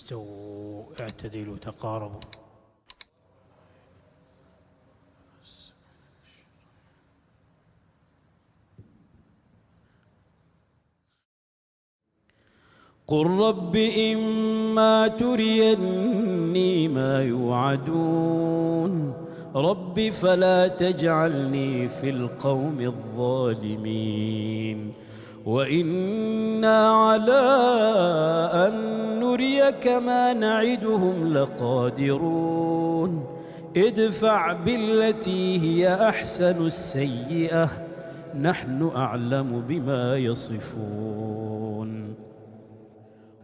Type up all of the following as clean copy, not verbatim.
استووا اعتدلوا تقاربوا. قل رب إما تريني ما يوعدون رب فلا تجعلني في القوم الظالمين وإنا على أن نريك ما نعدهم لقادرون ادفع بالتي هي أحسن السيئة نحن أعلم بما يصفون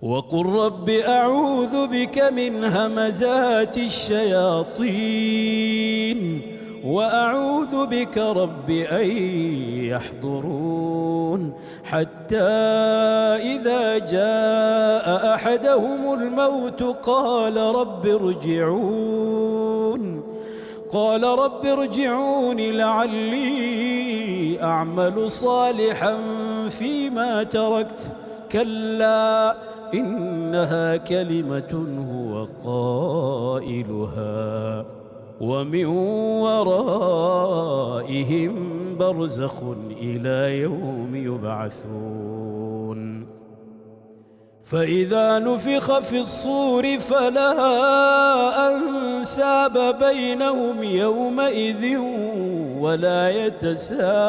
وقل رب أعوذ بك من همزات الشياطين وأعوذ بك رب أن يحضرون حتى إذا جاء أحدهم الموت قال رب ارجعون لعلي أعمل صالحا فيما تركت كلا إنها كلمة هو قائلها ومن ورائهم برزخ إلى يوم يبعثون فإذا نفخ في الصور فلا أنساب بينهم يومئذ ولا يتساءلون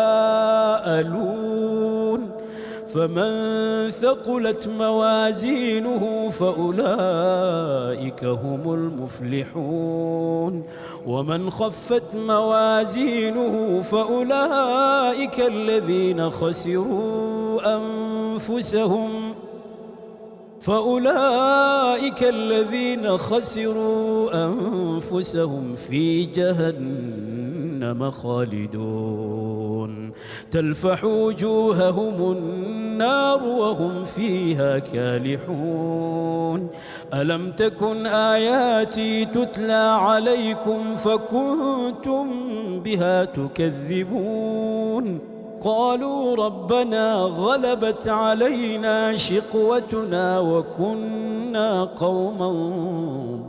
فمن ثقلت موازينه فأولئك هم المفلحون ومن خفت موازينه فأولئك الذين خسروا أنفسهم في جهنم خالدون تلفح وجوههم النار وهم فيها كالحون ألم تكن آياتي تتلى عليكم فكنتم بها تكذبون قالوا ربنا غلبت علينا شقوتنا وكنا قوما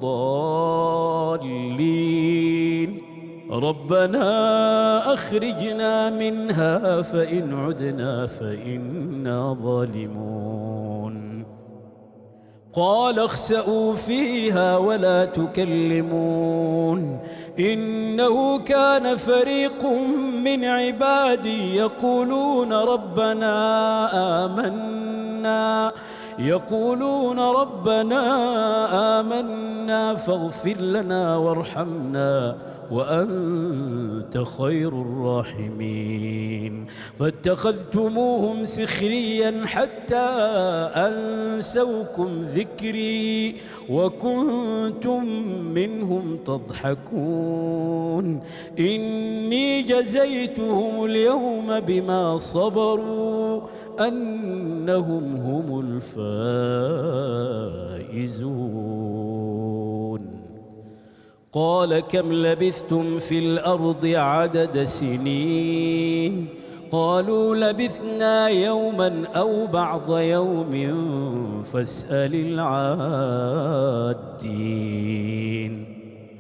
ضالين ربنا أخرجنا منها فإن عدنا فإنا ظالمون قال اخسئوا فيها ولا تكلمون إنه كان فريق من عبادي يقولون ربنا آمنا فاغفر لنا وارحمنا وأنت خير الراحمين فاتخذتموهم سخريا حتى أنسوكم ذكري وكنتم منهم تضحكون إني جزيتهم اليوم بما صبروا أنهم هم الفائزون قال كم لبثتم في الأرض عدد سنين قالوا لبثنا يوما أو بعض يوم فاسأل العادين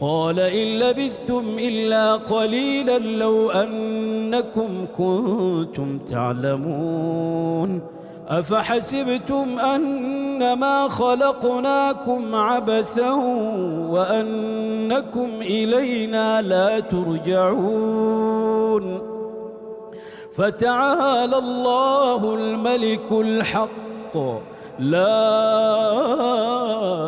قال إن لبثتم إلا قليلا لو أنكم كنتم تعلمون أفحسبتم أنما خلقناكم عبثا وأنكم إلينا لا ترجعون فتعالى الله الملك الحق لا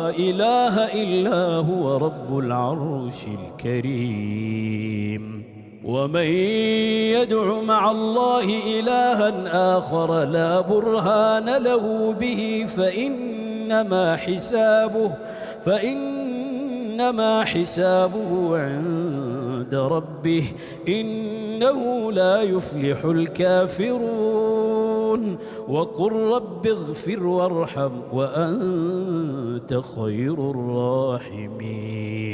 إله إلا هو رب العرش الكريم ومن يدع مع الله إلها آخر لا برهان له به فإنما حسابه عند ربه إنه لا يفلح الكافرون وقل رب اغفر وارحم وأنت خير الراحمين